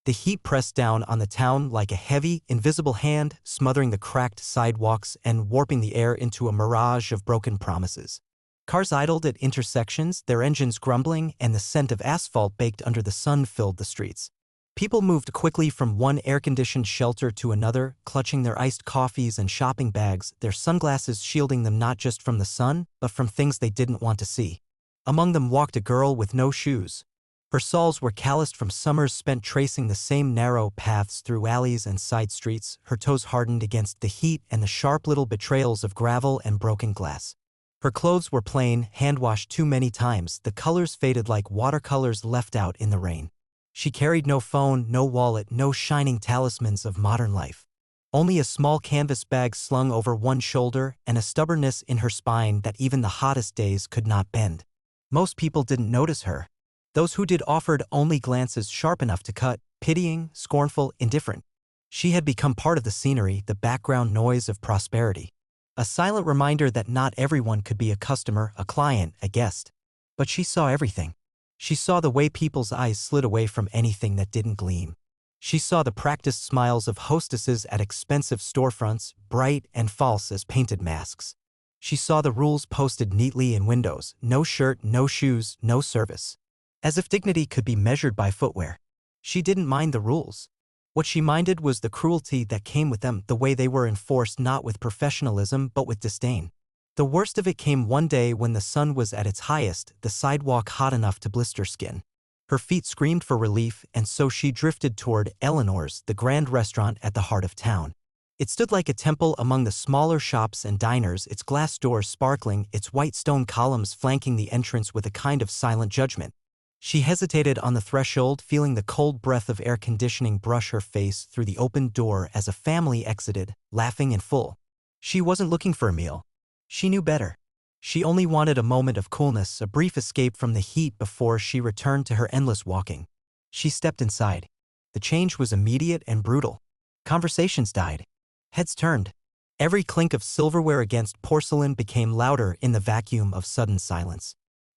The heat pressed down on the town like a heavy, invisible hand, smothering the cracked sidewalks and warping the air into a mirage of broken promises. Cars idled at intersections, their engines grumbling, and the scent of asphalt baked under the sun filled the streets. People moved quickly from one air-conditioned shelter to another, clutching their iced coffees and shopping bags, their sunglasses shielding them not just from the sun, but from things they didn't want to see. Among them walked a girl with no shoes. Her soles were calloused from summers spent tracing the same narrow paths through alleys and side streets, her toes hardened against the heat and the sharp little betrayals of gravel and broken glass. Her clothes were plain, hand-washed too many times, the colors faded like watercolors left out in the rain. She carried no phone, no wallet, no shining talismans of modern life. Only a small canvas bag slung over one shoulder and a stubbornness in her spine that even the hottest days could not bend. Most people didn't notice her. Those who did offered only glances sharp enough to cut, pitying, scornful, indifferent. She had become part of the scenery, the background noise of prosperity. A silent reminder that not everyone could be a customer, a client, a guest. But she saw everything. She saw the way people's eyes slid away from anything that didn't gleam. She saw the practiced smiles of hostesses at expensive storefronts, bright and false as painted masks. She saw the rules posted neatly in windows: no shirt, no shoes, no service. As if dignity could be measured by footwear. She didn't mind the rules. What she minded was the cruelty that came with them, the way they were enforced not with professionalism but with disdain. The worst of it came one day when the sun was at its highest, the sidewalk hot enough to blister skin. Her feet screamed for relief, and so she drifted toward Eleanor's, the grand restaurant at the heart of town. It stood like a temple among the smaller shops and diners, its glass doors sparkling, its white stone columns flanking the entrance with a kind of silent judgment. She hesitated on the threshold, feeling the cold breath of air conditioning brush her face through the open door as a family exited, laughing and full. She wasn't looking for a meal. She knew better. She only wanted a moment of coolness, a brief escape from the heat before she returned to her endless walking. She stepped inside. The change was immediate and brutal. Conversations died. Heads turned. Every clink of silverware against porcelain became louder in the vacuum of sudden silence.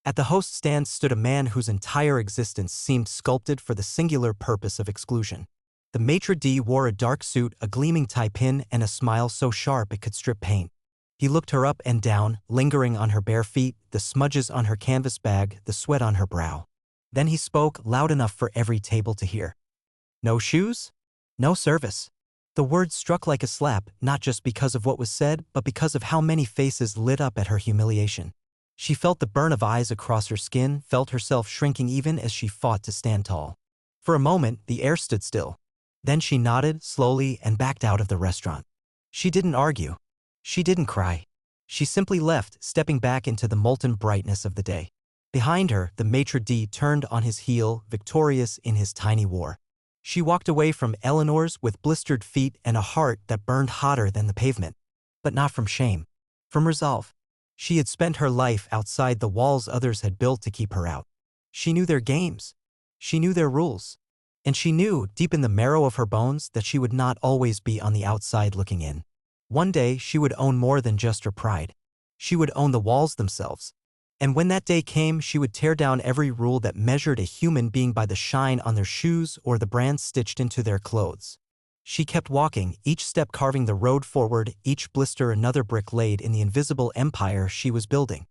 At the host stand stood a man whose entire existence seemed sculpted for the singular purpose of exclusion. The maitre d' wore a dark suit, a gleaming tie pin, and a smile so sharp it could strip paint. He looked her up and down, lingering on her bare feet, the smudges on her canvas bag, the sweat on her brow. Then he spoke, loud enough for every table to hear. No shoes? No service. The words struck like a slap, not just because of what was said, but because of how many faces lit up at her humiliation. She felt the burn of eyes across her skin, felt herself shrinking even as she fought to stand tall. For a moment, the air stood still. Then she nodded, slowly, and backed out of the restaurant. She didn't argue. She didn't cry. She simply left, stepping back into the molten brightness of the day. Behind her, the maitre d' turned on his heel, victorious in his tiny war. She walked away from Eleanor's with blistered feet and a heart that burned hotter than the pavement. But not from shame. From resolve. She had spent her life outside the walls others had built to keep her out. She knew their games. She knew their rules. And she knew, deep in the marrow of her bones, that she would not always be on the outside looking in. One day, she would own more than just her pride. She would own the walls themselves. And when that day came, she would tear down every rule that measured a human being by the shine on their shoes or the brand stitched into their clothes. She kept walking, each step carving the road forward, each blister another brick laid in the invisible empire she was building.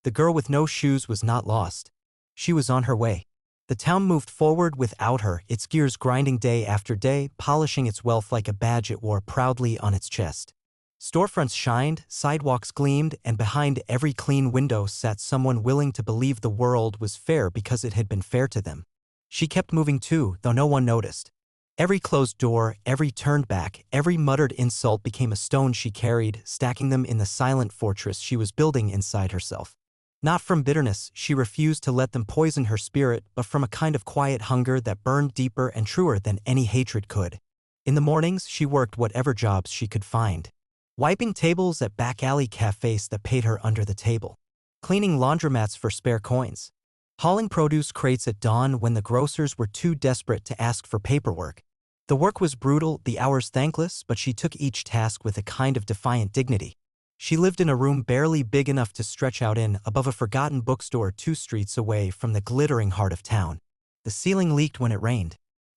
The girl with no shoes was not lost. She was on her way. The town moved forward without her, its gears grinding day after day, polishing its wealth like a badge it wore proudly on its chest. Storefronts shined, sidewalks gleamed, and behind every clean window sat someone willing to believe the world was fair because it had been fair to them. She kept moving too, though no one noticed. Every closed door, every turned back, every muttered insult became a stone she carried, stacking them in the silent fortress she was building inside herself. Not from bitterness, she refused to let them poison her spirit, but from a kind of quiet hunger that burned deeper and truer than any hatred could. In the mornings, she worked whatever jobs she could find. Wiping tables at back-alley cafes that paid her under the table. Cleaning laundromats for spare coins. Hauling produce crates at dawn when the grocers were too desperate to ask for paperwork. The work was brutal, the hours thankless, but she took each task with a kind of defiant dignity. She lived in a room barely big enough to stretch out in, above a forgotten bookstore 2 streets away from the glittering heart of town. The ceiling leaked when it rained.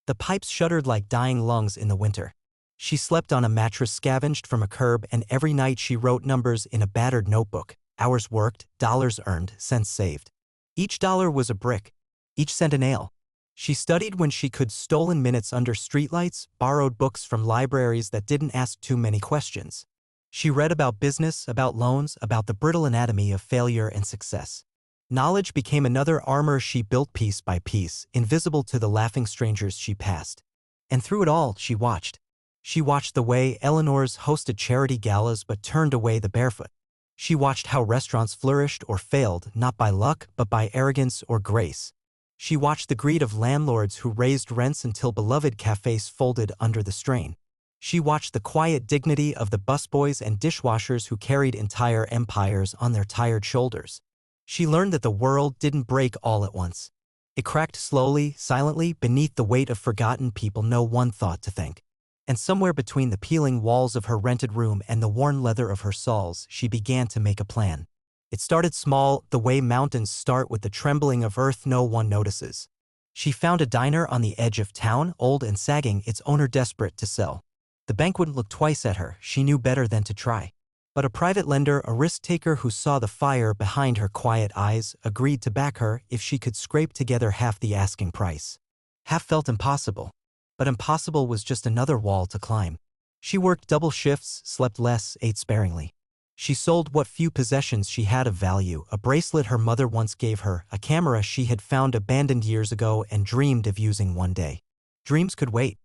The pipes shuddered like dying lungs in the winter. She slept on a mattress scavenged from a curb, and every night she wrote numbers in a battered notebook. Hours worked, dollars earned, cents saved. Each dollar was a brick, each cent a nail. She studied when she could, stolen minutes under streetlights, borrowed books from libraries that didn't ask too many questions. She read about business, about loans, about the brittle anatomy of failure and success. Knowledge became another armor she built piece by piece, invisible to the laughing strangers she passed. And through it all, she watched. She watched the way Eleanor's hosted charity galas but turned away the barefoot. She watched how restaurants flourished or failed, not by luck, but by arrogance or grace. She watched the greed of landlords who raised rents until beloved cafes folded under the strain. She watched the quiet dignity of the busboys and dishwashers who carried entire empires on their tired shoulders. She learned that the world didn't break all at once. It cracked slowly, silently, beneath the weight of forgotten people no one thought to thank. And somewhere between the peeling walls of her rented room and the worn leather of her soles, she began to make a plan. It started small, the way mountains start, with the trembling of earth no one notices. She found a diner on the edge of town, old and sagging, its owner desperate to sell. The bank wouldn't look twice at her, she knew better than to try. But a private lender, a risk-taker who saw the fire behind her quiet eyes, agreed to back her if she could scrape together half the asking price. Half felt impossible. But impossible was just another wall to climb. She worked double shifts, slept less, ate sparingly. She sold what few possessions she had of value: a bracelet her mother once gave her, a camera she had found abandoned years ago and dreamed of using one day. Dreams could wait.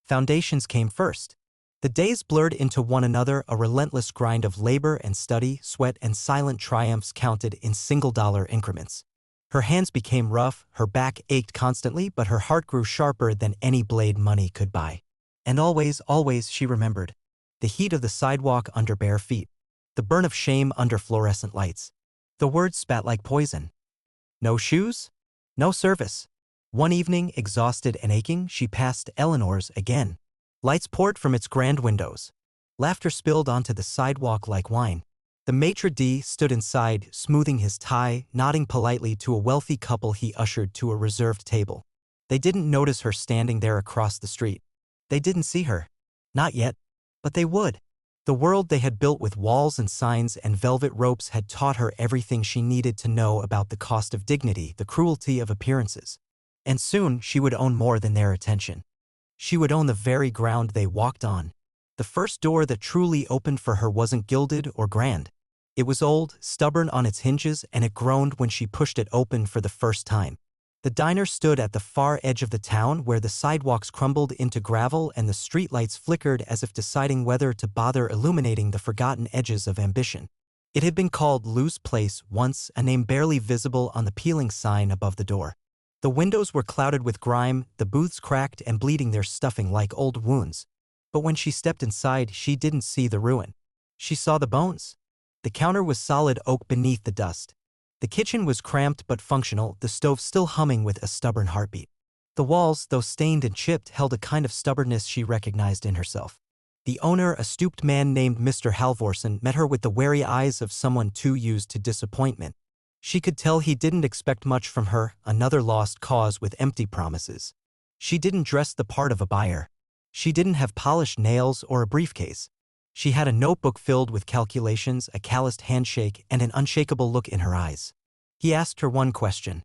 Foundations came first. The days blurred into one another, a relentless grind of labor and study, sweat and silent triumphs counted in single-dollar increments. Her hands became rough, her back ached constantly, but her heart grew sharper than any blade money could buy. And always, always, she remembered. The heat of the sidewalk under bare feet. The burn of shame under fluorescent lights. The words spat like poison. No shoes? No service. One evening, exhausted and aching, she passed Eleanor's again. Lights poured from its grand windows. Laughter spilled onto the sidewalk like wine. The maitre d' stood inside, smoothing his tie, nodding politely to a wealthy couple he ushered to a reserved table. They didn't notice her standing there across the street. They didn't see her. Not yet. But they would. The world they had built with walls and signs and velvet ropes had taught her everything she needed to know about the cost of dignity, the cruelty of appearances. And soon she would own more than their attention. She would own the very ground they walked on. The first door that truly opened for her wasn't gilded or grand. It was old, stubborn on its hinges, and it groaned when she pushed it open for the first time. The diner stood at the far edge of the town, where the sidewalks crumbled into gravel and the streetlights flickered as if deciding whether to bother illuminating the forgotten edges of ambition. It had been called Lou's Place once, a name barely visible on the peeling sign above the door. The windows were clouded with grime, the booths cracked and bleeding their stuffing like old wounds. But when she stepped inside, she didn't see the ruin. She saw the bones. The counter was solid oak beneath the dust. The kitchen was cramped but functional, the stove still humming with a stubborn heartbeat. The walls, though stained and chipped, held a kind of stubbornness she recognized in herself. The owner, a stooped man named Mr. Halvorsen, met her with the wary eyes of someone too used to disappointment. She could tell he didn't expect much from her, another lost cause with empty promises. She didn't dress the part of a buyer. She didn't have polished nails or a briefcase. She had a notebook filled with calculations, a calloused handshake, and an unshakable look in her eyes. He asked her one question.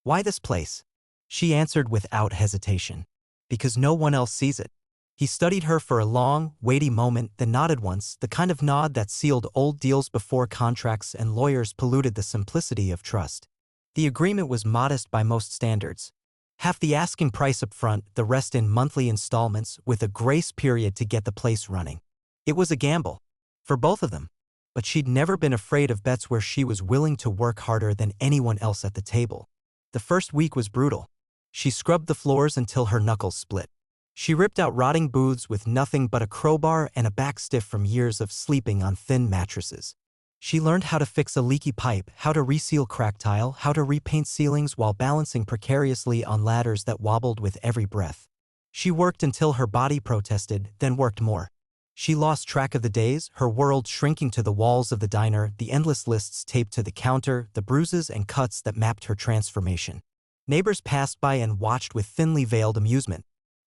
Why this place? She answered without hesitation. Because no one else sees it. He studied her for a long, weighty moment, then nodded once, the kind of nod that sealed old deals before contracts and lawyers polluted the simplicity of trust. The agreement was modest by most standards. Half the asking price up front, the rest in monthly installments, with a grace period to get the place running. It was a gamble. For both of them. But she'd never been afraid of bets where she was willing to work harder than anyone else at the table. The first week was brutal. She scrubbed the floors until her knuckles split. She ripped out rotting booths with nothing but a crowbar and a back stiff from years of sleeping on thin mattresses. She learned how to fix a leaky pipe, how to reseal cracked tile, how to repaint ceilings while balancing precariously on ladders that wobbled with every breath. She worked until her body protested, then worked more. She lost track of the days, her world shrinking to the walls of the diner, the endless lists taped to the counter, the bruises and cuts that mapped her transformation. Neighbors passed by and watched with thinly veiled amusement.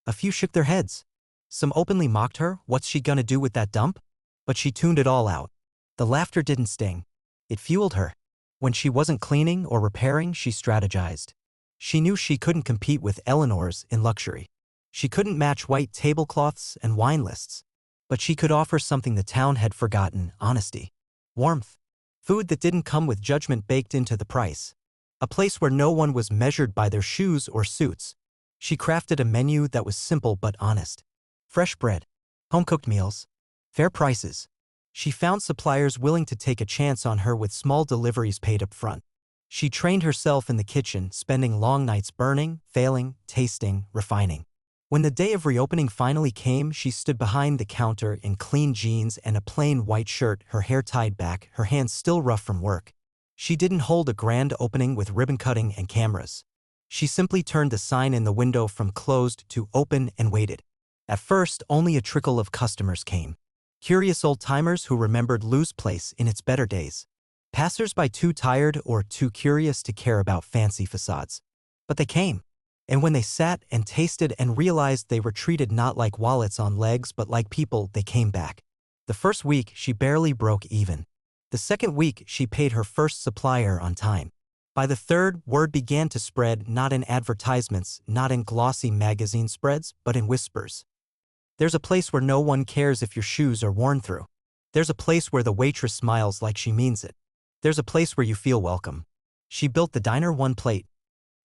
A few shook their heads. Some openly mocked her, what's she gonna do with that dump? But she tuned it all out. The laughter didn't sting. It fueled her. When she wasn't cleaning or repairing, she strategized. She knew she couldn't compete with Eleanor's in luxury. She couldn't match white tablecloths and wine lists. But she could offer something the town had forgotten: honesty. Warmth. Food that didn't come with judgment baked into the price. A place where no one was measured by their shoes or suits. She crafted a menu that was simple but honest. Fresh bread. Home-cooked meals. Fair prices. She found suppliers willing to take a chance on her with small deliveries paid up front. She trained herself in the kitchen, spending long nights burning, failing, tasting, refining. When the day of reopening finally came, she stood behind the counter in clean jeans and a plain white shirt, her hair tied back, her hands still rough from work. She didn't hold a grand opening with ribbon cutting and cameras. She simply turned the sign in the window from closed to open and waited. At first, only a trickle of customers came. Curious old-timers who remembered Lou's place in its better days. Passers-by too tired or too curious to care about fancy facades. But they came. And when they sat and tasted and realized they were treated not like wallets on legs but like people, they came back. The first week, she barely broke even. The second week, she paid her first supplier on time. By the third, word began to spread, not in advertisements, not in glossy magazine spreads, but in whispers. There's a place where no one cares if your shoes are worn through. There's a place where the waitress smiles like she means it. There's a place where you feel welcome. She built the diner one plate,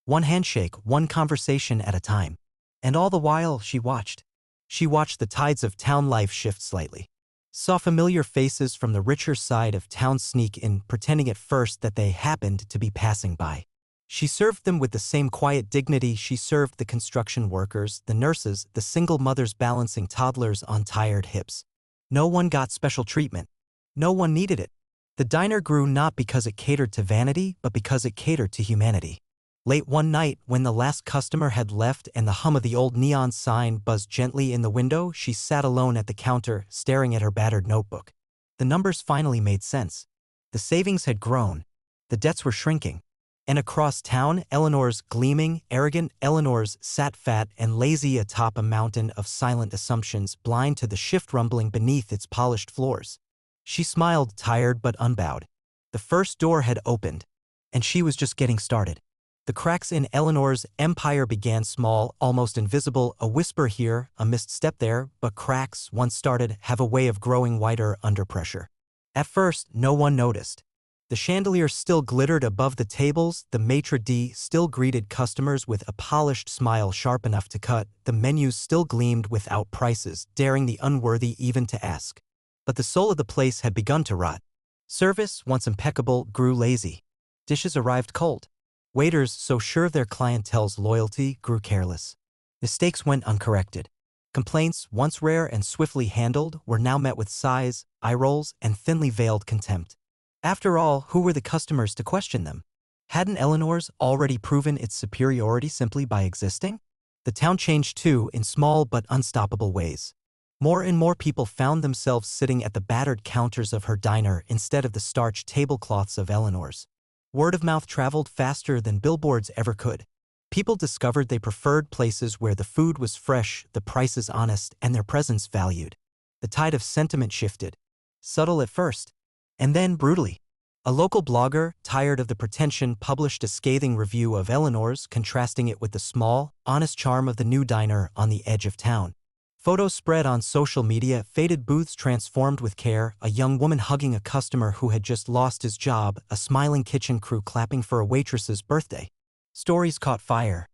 one handshake, one conversation at a time. And all the while, she watched. She watched the tides of town life shift slightly. Saw familiar faces from the richer side of town sneak in, pretending at first that they happened to be passing by. She served them with the same quiet dignity she served the construction workers, the nurses, the single mothers balancing toddlers on tired hips. No one got special treatment. No one needed it. The diner grew not because it catered to vanity, but because it catered to humanity. Late one night, when the last customer had left and the hum of the old neon sign buzzed gently in the window, she sat alone at the counter, staring at her battered notebook. The numbers finally made sense. The savings had grown. The debts were shrinking. And across town, Eleanor's gleaming, arrogant Eleanor's sat fat and lazy atop a mountain of silent assumptions, blind to the shift rumbling beneath its polished floors. She smiled, tired but unbowed. The first door had opened, and she was just getting started. The cracks in Eleanor's empire began small, almost invisible, a whisper here, a misstep there, but cracks, once started, have a way of growing wider under pressure. At first, no one noticed. The chandelier still glittered above the tables, the maitre d' still greeted customers with a polished smile sharp enough to cut, the menus still gleamed without prices, daring the unworthy even to ask. But the soul of the place had begun to rot. Service, once impeccable, grew lazy. Dishes arrived cold. Waiters, so sure of their clientele's loyalty, grew careless. Mistakes went uncorrected. Complaints, once rare and swiftly handled, were now met with sighs, eye rolls, and thinly veiled contempt. After all, who were the customers to question them? Hadn't Eleanor's already proven its superiority simply by existing? The town changed too, in small but unstoppable ways. More and more people found themselves sitting at the battered counters of her diner instead of the starched tablecloths of Eleanor's. Word of mouth traveled faster than billboards ever could. People discovered they preferred places where the food was fresh, the prices honest, and their presence valued. The tide of sentiment shifted. Subtle at first, and then brutally. A local blogger, tired of the pretension, published a scathing review of Eleanor's, contrasting it with the small, honest charm of the new diner on the edge of town. Photos spread on social media, faded booths transformed with care, a young woman hugging a customer who had just lost his job, a smiling kitchen crew clapping for a waitress's birthday. Stories caught fire.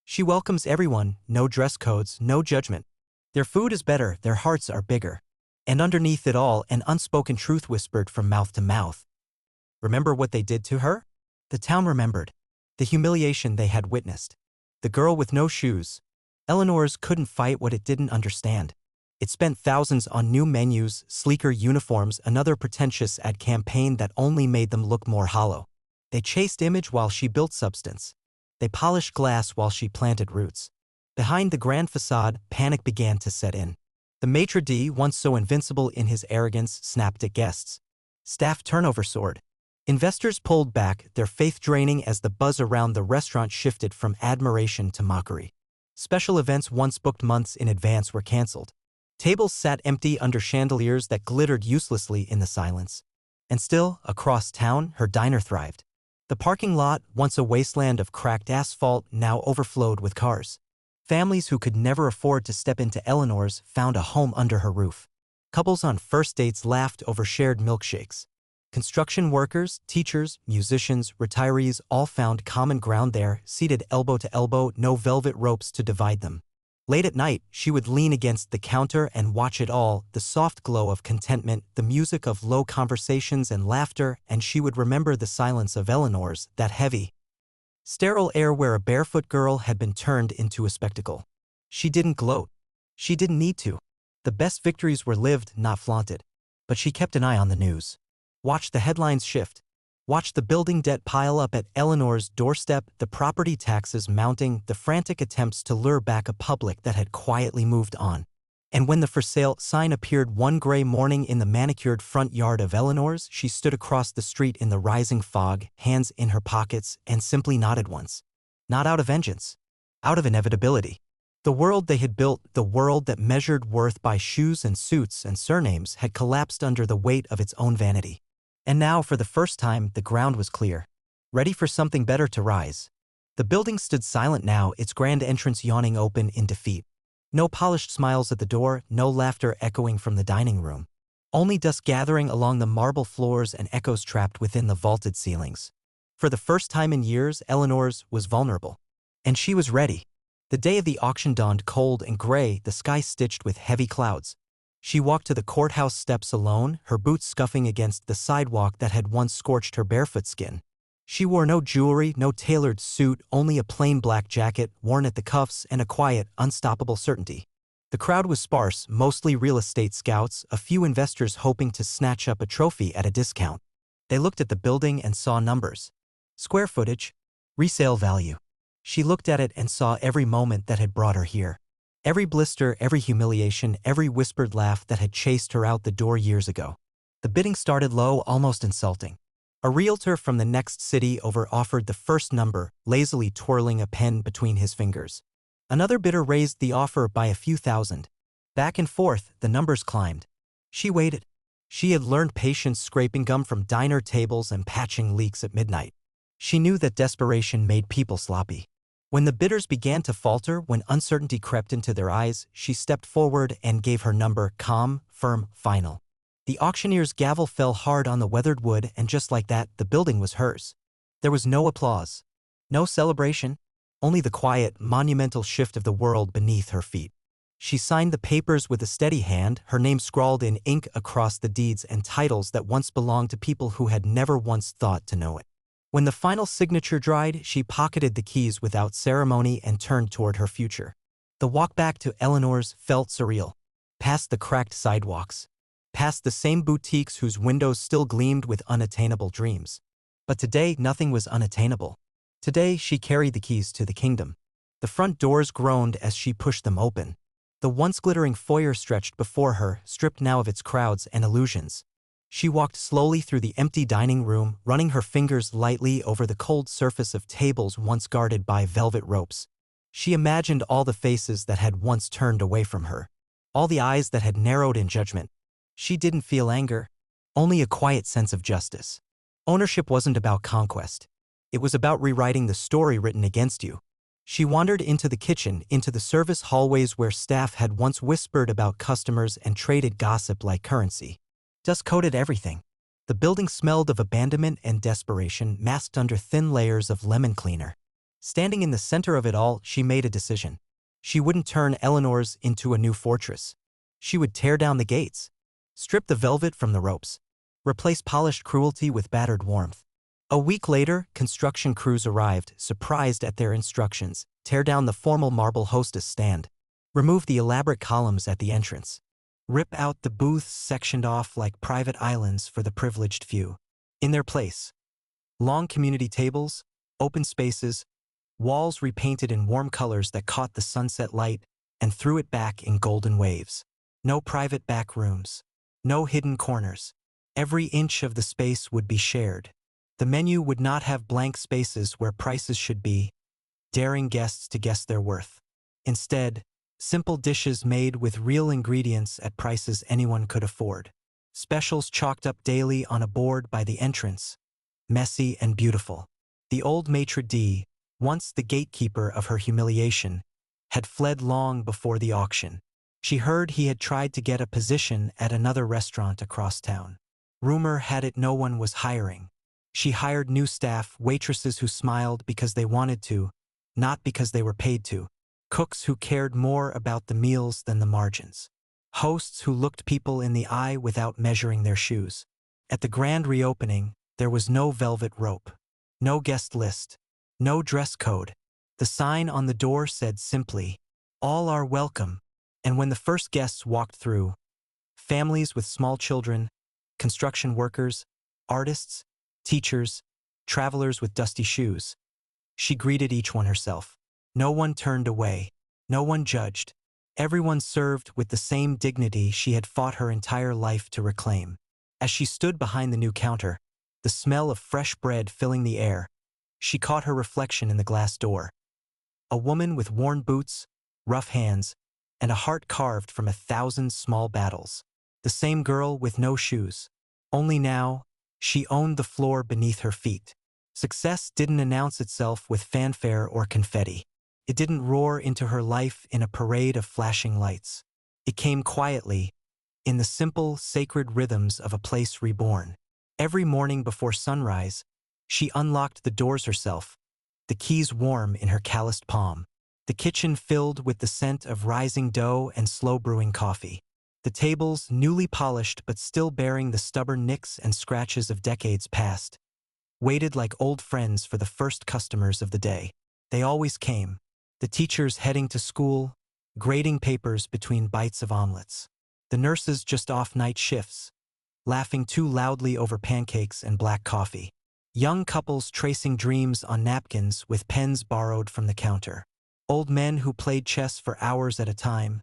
She welcomes everyone, no dress codes, no judgment. Their food is better, their hearts are bigger. And underneath it all, an unspoken truth whispered from mouth to mouth. Remember what they did to her? The town remembered. The humiliation they had witnessed. The girl with no shoes. Eleanor's couldn't fight what it didn't understand. It spent thousands on new menus, sleeker uniforms, another pretentious ad campaign that only made them look more hollow. They chased image while she built substance. They polished glass while she planted roots. Behind the grand facade, panic began to set in. The maitre d', once so invincible in his arrogance, snapped at guests. Staff turnover soared. Investors pulled back, their faith draining as the buzz around the restaurant shifted from admiration to mockery. Special events once booked months in advance were cancelled. Tables sat empty under chandeliers that glittered uselessly in the silence. And still, across town, her diner thrived. The parking lot, once a wasteland of cracked asphalt, now overflowed with cars. Families who could never afford to step into Eleanor's found a home under her roof. Couples on first dates laughed over shared milkshakes. Construction workers, teachers, musicians, retirees all found common ground there, seated elbow to elbow, no velvet ropes to divide them. Late at night, she would lean against the counter and watch it all, the soft glow of contentment, the music of low conversations and laughter, and she would remember the silence of Eleanor's, that heavy, sterile air where a barefoot girl had been turned into a spectacle. She didn't gloat. She didn't need to. The best victories were lived, not flaunted. But she kept an eye on the news. Watched the headlines shift. Watched the building debt pile up at Eleanor's doorstep, the property taxes mounting, the frantic attempts to lure back a public that had quietly moved on. And when the for sale sign appeared one gray morning in the manicured front yard of Eleanor's, she stood across the street in the rising fog, hands in her pockets, and simply nodded once. Not out of vengeance. Out of inevitability. The world they had built, the world that measured worth by shoes and suits and surnames, had collapsed under the weight of its own vanity. And now, for the first time, the ground was clear. Ready for something better to rise. The building stood silent now, its grand entrance yawning open in defeat. No polished smiles at the door, no laughter echoing from the dining room. Only dust gathering along the marble floors and echoes trapped within the vaulted ceilings. For the first time in years, Eleanor's was vulnerable. And she was ready. The day of the auction dawned cold and gray, the sky stitched with heavy clouds. She walked to the courthouse steps alone, her boots scuffing against the sidewalk that had once scorched her barefoot skin. She wore no jewelry, no tailored suit, only a plain black jacket, worn at the cuffs, and a quiet, unstoppable certainty. The crowd was sparse, mostly real estate scouts, a few investors hoping to snatch up a trophy at a discount. They looked at the building and saw numbers. Square footage. Resale value. She looked at it and saw every moment that had brought her here. Every blister, every humiliation, every whispered laugh that had chased her out the door years ago. The bidding started low, almost insulting. A realtor from the next city over offered the first number, lazily twirling a pen between his fingers. Another bidder raised the offer by a few thousand. Back and forth, the numbers climbed. She waited. She had learned patience scraping gum from diner tables and patching leaks at midnight. She knew that desperation made people sloppy. When the bidders began to falter, when uncertainty crept into their eyes, she stepped forward and gave her number, calm, firm, final. The auctioneer's gavel fell hard on the weathered wood, and just like that, the building was hers. There was no applause, no celebration, only the quiet, monumental shift of the world beneath her feet. She signed the papers with a steady hand, her name scrawled in ink across the deeds and titles that once belonged to people who had never once thought to know it. When the final signature dried, she pocketed the keys without ceremony and turned toward her future. The walk back to Eleanor's felt surreal. Past the cracked sidewalks. Past the same boutiques whose windows still gleamed with unattainable dreams. But today, nothing was unattainable. Today, she carried the keys to the kingdom. The front doors groaned as she pushed them open. The once glittering foyer stretched before her, stripped now of its crowds and illusions. She walked slowly through the empty dining room, running her fingers lightly over the cold surface of tables once guarded by velvet ropes. She imagined all the faces that had once turned away from her, all the eyes that had narrowed in judgment. She didn't feel anger, only a quiet sense of justice. Ownership wasn't about conquest. It was about rewriting the story written against you. She wandered into the kitchen, into the service hallways where staff had once whispered about customers and traded gossip like currency. Dust coated everything. The building smelled of abandonment and desperation, masked under thin layers of lemon cleaner. Standing in the center of it all, she made a decision. She wouldn't turn Eleanor's into a new fortress. She would tear down the gates, strip the velvet from the ropes, replace polished cruelty with battered warmth. A week later, construction crews arrived, surprised at their instructions. Tear down the formal marble hostess stand. Remove the elaborate columns at the entrance. Rip out the booths sectioned off like private islands for the privileged few. In their place, long community tables, open spaces, walls repainted in warm colors that caught the sunset light and threw it back in golden waves. No private back rooms, no hidden corners. Every inch of the space would be shared. The menu would not have blank spaces where prices should be, daring guests to guess their worth. Instead, simple dishes made with real ingredients at prices anyone could afford. Specials chalked up daily on a board by the entrance, messy and beautiful. The old maitre d', once the gatekeeper of her humiliation, had fled long before the auction. She heard he had tried to get a position at another restaurant across town. Rumor had it no one was hiring. She hired new staff, waitresses who smiled because they wanted to, not because they were paid to. Cooks who cared more about the meals than the margins. Hosts who looked people in the eye without measuring their shoes. At the grand reopening, there was no velvet rope, no guest list, no dress code. The sign on the door said simply, "All are welcome." And when the first guests walked through, families with small children, construction workers, artists, teachers, travelers with dusty shoes, she greeted each one herself. No one turned away. No one judged. Everyone served with the same dignity she had fought her entire life to reclaim. As she stood behind the new counter, the smell of fresh bread filling the air, she caught her reflection in the glass door. A woman with worn boots, rough hands, and a heart carved from 1,000 small battles. The same girl with no shoes. Only now, she owned the floor beneath her feet. Success didn't announce itself with fanfare or confetti. It didn't roar into her life in a parade of flashing lights. It came quietly, in the simple, sacred rhythms of a place reborn. Every morning before sunrise, she unlocked the doors herself, the keys warm in her calloused palm. The kitchen filled with the scent of rising dough and slow-brewing coffee. The tables newly polished but still bearing the stubborn nicks and scratches of decades past, waited like old friends for the first customers of the day. They always came. The teachers heading to school, grading papers between bites of omelets. The nurses just off night shifts, laughing too loudly over pancakes and black coffee. Young couples tracing dreams on napkins with pens borrowed from the counter. Old men who played chess for hours at a time,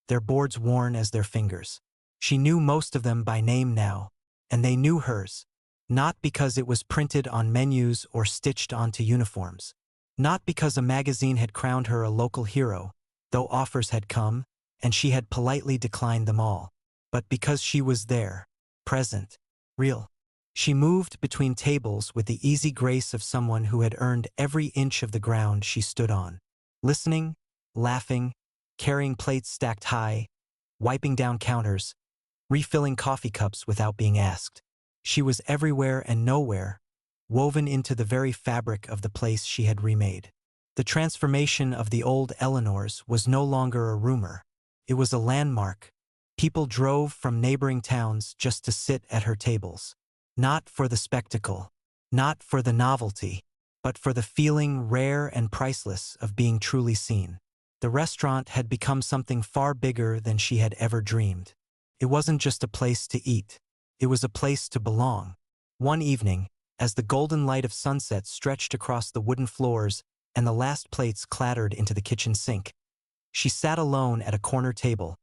their boards worn as their fingers. She knew most of them by name now, and they knew hers, not because it was printed on menus or stitched onto uniforms. Not because a magazine had crowned her a local hero, though offers had come, and she had politely declined them all, but because she was there, present, real. She moved between tables with the easy grace of someone who had earned every inch of the ground she stood on. Listening, laughing, carrying plates stacked high, wiping down counters, refilling coffee cups without being asked. She was everywhere and nowhere, woven into the very fabric of the place she had remade. The transformation of the old Eleanor's was no longer a rumor. It was a landmark. People drove from neighboring towns just to sit at her tables. Not for the spectacle, not for the novelty, but for the feeling rare and priceless of being truly seen. The restaurant had become something far bigger than she had ever dreamed. It wasn't just a place to eat. It was a place to belong. One evening, as the golden light of sunset stretched across the wooden floors and the last plates clattered into the kitchen sink, she sat alone at a corner table,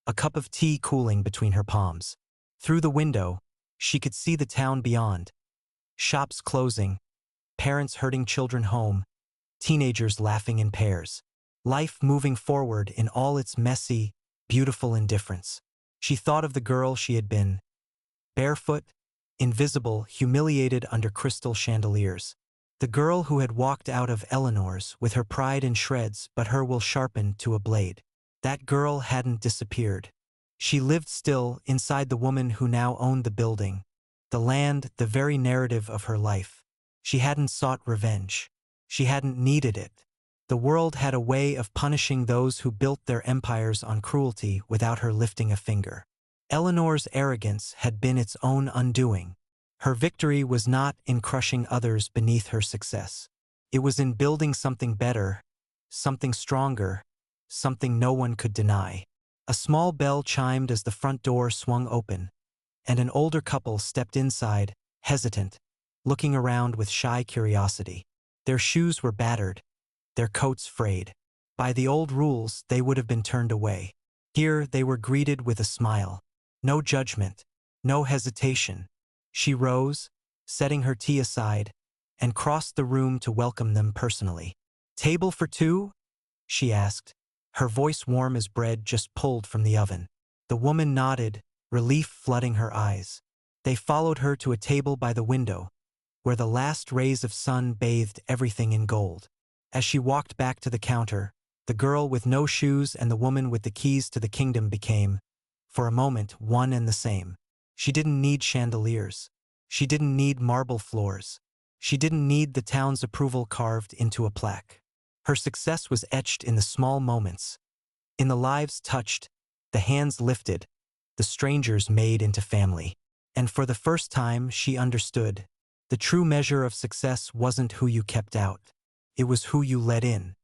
a cup of tea cooling between her palms. Through the window, she could see the town beyond. Shops closing, parents herding children home, teenagers laughing in pairs. Life moving forward in all its messy, beautiful indifference. She thought of the girl she had been, barefoot, invisible, humiliated under crystal chandeliers. The girl who had walked out of Eleanor's with her pride in shreds but her will sharpened to a blade. That girl hadn't disappeared. She lived still inside the woman who now owned the building, the land, the very narrative of her life. She hadn't sought revenge. She hadn't needed it. The world had a way of punishing those who built their empires on cruelty without her lifting a finger. Eleanor's arrogance had been its own undoing. Her victory was not in crushing others beneath her success. It was in building something better, something stronger, something no one could deny. A small bell chimed as the front door swung open, and an older couple stepped inside, hesitant, looking around with shy curiosity. Their shoes were battered, their coats frayed. By the old rules, they would have been turned away. Here they were greeted with a smile. No judgment, no hesitation. She rose, setting her tea aside, and crossed the room to welcome them personally. "Table for two?" she asked. her voice warm as bread just pulled from the oven. The woman nodded, relief flooding her eyes. They followed her to a table by the window, where the last rays of sun bathed everything in gold. As she walked back to the counter, the girl with no shoes and the woman with the keys to the kingdom became, for a moment, one and the same. She didn't need chandeliers. She didn't need marble floors. She didn't need the town's approval carved into a plaque. Her success was etched in the small moments, in the lives touched, the hands lifted, the strangers made into family. And for the first time, she understood. The true measure of success wasn't who you kept out. It was who you let in.